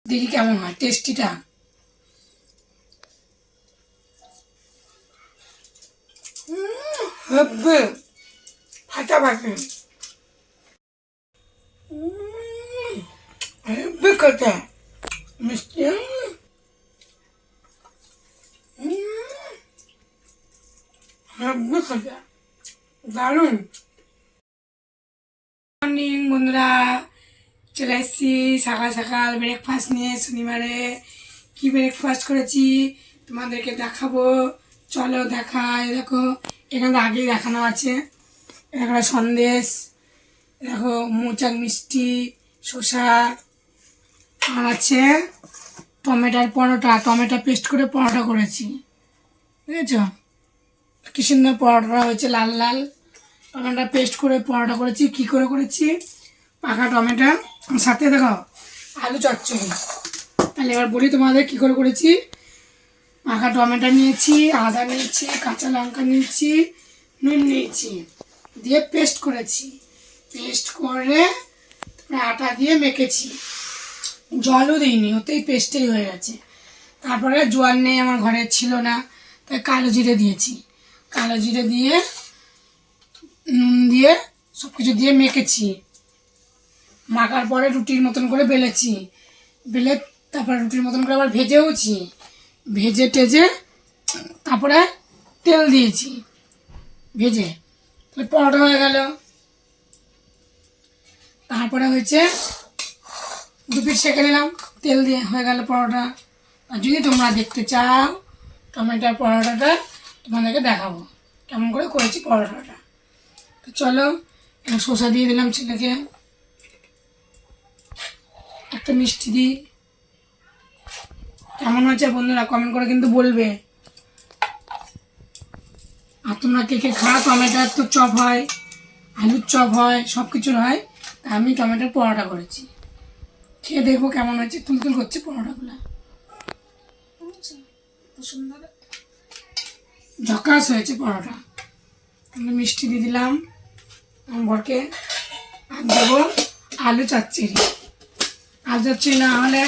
দেখি কেমন হয় টেস্টিটা। হবে ফাটাফাটি হবে কথা মিষ্টি হবে কথা দারুণ। মর্নিং বন্ধুরা, চলে এসেছি সকাল সকাল ব্রেকফাস্ট নিয়ে। শনিবারে কি ব্রেকফাস্ট করেছি তোমাদেরকে দেখাবো, চলো দেখাই। দেখো এখানে আগেই দেখানো আছে, একটা সন্দেশ, দেখো মোচাক মিষ্টি, শসা, আর আছে টমেটোর পরোটা, টমেটো পেস্ট করে পরোটা করেছি, বুঝেছ? কি সুন্দর পরোটা হয়েছে, লাল লাল টমেটো পেস্ট করে পরোটা করেছি। কি করে করেছি? পাকা টমেটো সাথে দেখো আলু চচ্চড়ি। তাহলে এবার বলি তোমাদের কি করে করেছি। পাকা টমেটো নিয়েছি, আদা নিয়েছি, কাঁচা লঙ্কা নিয়েছি, নুন নিয়েছি, দিয়ে পেস্ট করেছি। পেস্ট করে আটা দিয়ে মেখেছি, জলও দিইনি, ওতেই পেস্টেই হয়ে গেছে। তারপরে জোয়ান নেই আমার ঘরে, ছিল না, তাই কালো জিরে দিয়েছি। কালো জিরে দিয়ে নুন দিয়ে সব কিছু দিয়ে মেখেছি। মাখার পরে রুটির মতন করে বেলেছি, বেলে তারপরে রুটির মতন করে আবার ভেজেওছি, ভেজে টেজে তারপরে তেল দিয়েছি ভেজে, পরোটা হয়ে গেল। তারপরে হয়েছে দু পিস সেঁকে নিলাম, তেল দিয়ে হয়ে গেল পরোটা। আর যদি তোমরা দেখতে চাও টমেটোর পরোটাটা, তোমাদেরকে দেখাবো কেমন করে করেছি পরোটাটা। তো চলো, শসা দিয়ে দিলাম ছেলেকে, একটা মিষ্টি দিই। কেমন হয়েছে বন্ধুরা কমেন্ট করে কিন্তু বলবে। আর তোমরা কে কে খাও? টমেটোর তো চপ হয়, আলুর চপ হয়, সব কিছুর হয়। আমি টমেটোর পরোটা করেছি, খেয়ে দেখবো কেমন হয়েছে। তুলতুল করছে পরোটাগুলো, সুন্দর ঝকাস হয়েছে পরোটা। আমরা মিষ্টি দিয়ে দিলাম আমার বরকে, আর দেবো আলু চচ্চড়ি। আলু চচ্চড়ি না হলে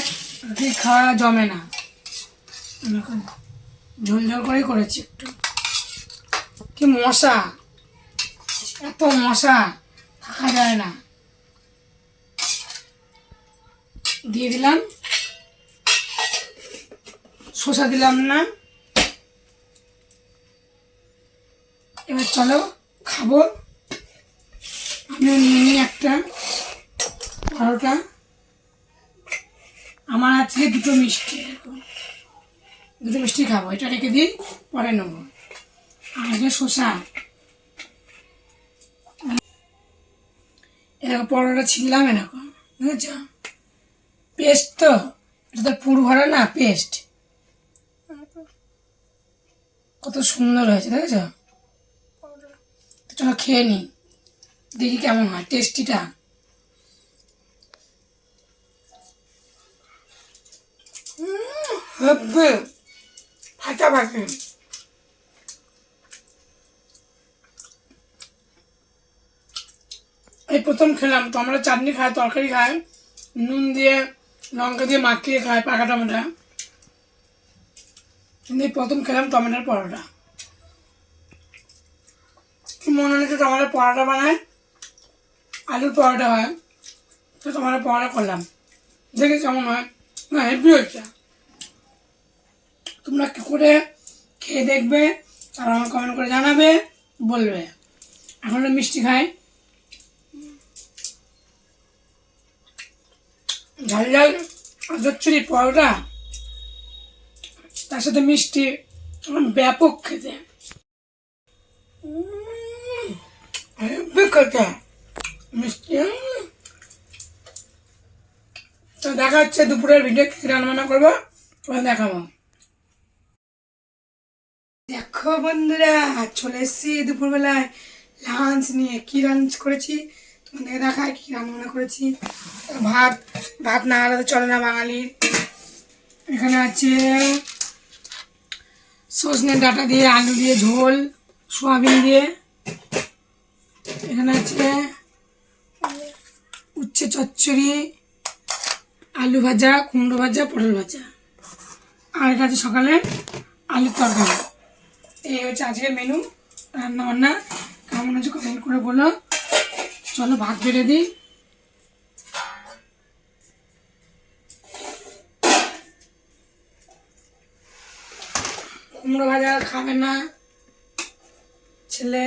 রুটি খাওয়া জমে না, ঝোল ঝোল করেই করেছি একটু। কি মশা, এত মশা থাকা যায় না। দিয়ে দিলাম শসা, দিলাম না। এবার চলো খাবো। আমিও নিয়ে নিই একটা পরোটা। আমার আজকে দুটো মিষ্টি, দুটো মিষ্টি খাবো, এটা রেখে দিই, পরে নেবো। আর আজকে শসা, এরকম পরোটা ছিললাম এরকম, বুঝেছ? পেস্ট তো, এটা তো পুর ভরা না, পেস্ট। কত সুন্দর হয়েছে দেখেছ? চলো খেয়ে নিই, দেখি কেমন হয় টেস্টিটা। হবে ফাটাফাটি। এই প্রথম খেলাম, তো আমরা চাটনি খাই, তরকারি খাই, নুন দিয়ে লঙ্কা দিয়ে মাখিয়ে খাই পাকা টমেটো, কিন্তু এই প্রথম খেলাম টমেটোর পরোটা। কি মনে হচ্ছে টমেটোর পরোটা বানায়, আলুর পরোটা হয়, তো টমেটোর পরোটা করলাম, দেখি কেমন হয়। না হেভি হচ্ছে। তোমরা কি করে খেয়ে দেখবে, তারপর আমার কমেন্ট করে জানাবে, বলবে। এখন মিষ্টি খাই, ঝাল ঝাল চচ্চড়ি পরোটা, তার সাথে মিষ্টি, আমার ব্যাপক খেতে। খেতে মিষ্টি। তো দেখা হচ্ছে দুপুরের ভিডিও, কী রান্না করবো ওখানে দেখাবো। দেখো বন্ধুরা, চলে এসেছি দুপুরবেলায় লাঞ্চ নিয়ে। কি লাঞ্চ করেছি তোমাদেরকে দেখায়, কী রান্না করেছি। ভাত, ভাত না হলে তো চলে না বাঙালির। এখানে আছে সজনে ডাঁটা দিয়ে আলু দিয়ে ঝোল, সোয়াবিন দিয়ে। এখানে আছে উচ্ছে চচ্চড়ি, আলু ভাজা, কুমড়ো ভাজা, পটল ভাজা, আর এটা আছে সকালে আলুর তরকারি। এই হচ্ছে আজকের মেনু রান্না বান্না। কেমন হচ্ছে কমেন্ট করে বলো। চলো ভাত বেড়ে দিই। কুমড়ো ভাজা খাবে না ছেলে,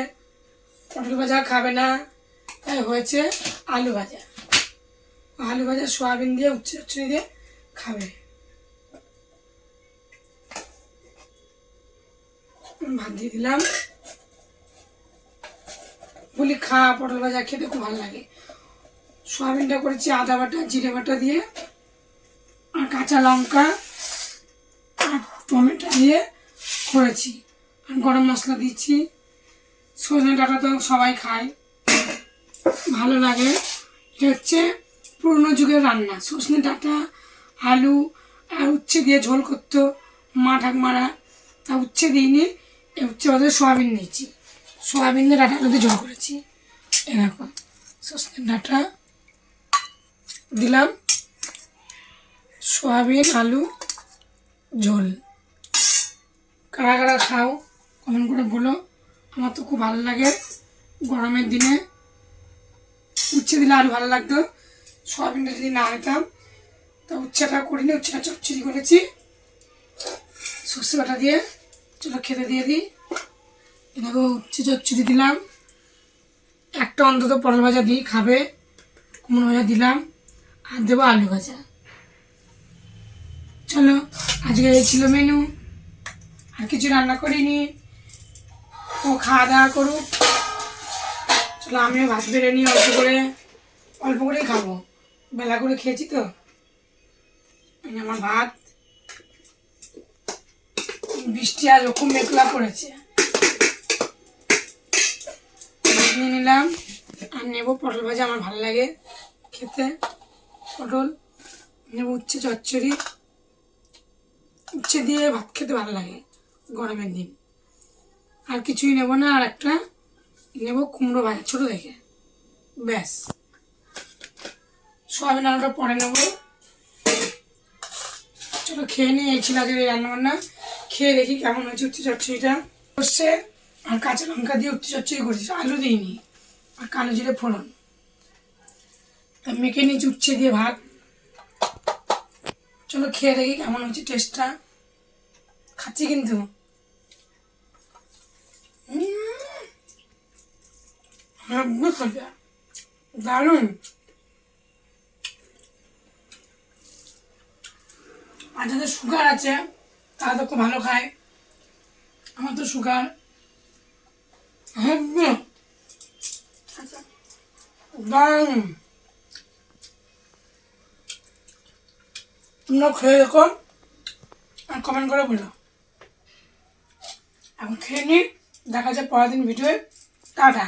পটল ভাজা খাবে না, তাই হয়েছে আলু ভাজা। আলু ভাজা সোয়াবিন দিয়ে উচ্ছে চচ্চড়ি দিয়ে খাবে। ভাত দিয়ে দিলাম। বলি খা, পটল ভাজা খেতে খুব ভালো লাগে। সোয়াবিনটা করেছি আদা বাটা জিরে বাটা দিয়ে, আর কাঁচা লঙ্কা আর টমেটো দিয়ে করেছি, আর গরম মশলা দিচ্ছি। সজনে ডাঁটা তো সবাই খায়, ভালো লাগে। এটা হচ্ছে পুরনো যুগের রান্না। সজনে ডাঁটা, আলু আর উচ্ছে দিয়ে ঝোল করতো মা ঠাকমারা, তা উচ্ছে দিইনি, উচ্ছে বদলে সোয়াবিন দিয়েছি। সোয়াবিন দিয়ে ডাঁটা আলু দিয়ে ঝোল করেছি। এরকম সজনে ডাঁটা দিলাম, সোয়াবিন আলু ঝোল। কারা কারা খাও কমেন্ট করে বলো। আমার তো খুব ভালো লাগে। গরমের দিনে উচ্ছে দিলে আরও ভালো লাগতো। সোয়াবিনটা যদি না হতাম, তা উচ্ছেটা করিনি, উচ্ছেটা চচ্চড়ি করেছি সর্ষে বাটা দিয়ে। চলো খেতে দিয়ে দিই। এটাকে উচ্ছে চচ্চড়ি দিলাম, একটা অন্তত পটল ভাজা দিই খাবে, কুমড়ো ভাজা দিলাম, আর দেবো আলু ভাজা। চলো আজকে এই ছিল মেনু, আর কিছু রান্না করিনি। ও খাওয়া দাওয়া করুক। চলো আমিও ভাত বেড়ে নিই, অল্প করেই খাবো, বেলা করে খেয়েছি তো। আমার ভাত, বৃষ্টি আর ওরকম মেঘলা পড়েছে। নিয়ে নিলাম, আর নেবো পটল ভাজা, আমার ভালো লাগে খেতে পটল। নেবো উচ্ছে চচ্চড়ি, উচ্ছে দিয়ে ভাত খেতে ভালো লাগে গরমের দিন। আর কিছুই নেব না, আর একটা নেবো কুমড়ো ভাজা ছোটো দেখে, ব্যাস। সোয়াবিন আলুটা পরে নেবো। চলো খেয়ে নিই। এই ছিল আজকে রান্নাবান্না। খেয়ে দেখি কেমন হয়েছে উচ্ছে চচ্চড়িটা। সর্ষে আর কাঁচা লঙ্কা দিয়ে উচ্ছে চচ্চড়ি করেছি, আলু দিইনি, আর কালো জিরে ফোড়ন। মেখে নিয়েছি উচ্ছে দিয়ে ভাত। চলো খেয়ে দেখি কেমন হচ্ছে টেস্টটা। খাচ্ছি কিন্তু দারুণ। আর যাদের সুগার আছে তারা তো খুব ভালো খায়। আমার তো সুগার, দারুণ। তোমরাও খেয়ে দেখো আর কমেন্ট করে বলো। এখন খেয়ে নি, দেখা যায় পরের দিন ভিডিওয়ে। টাটা।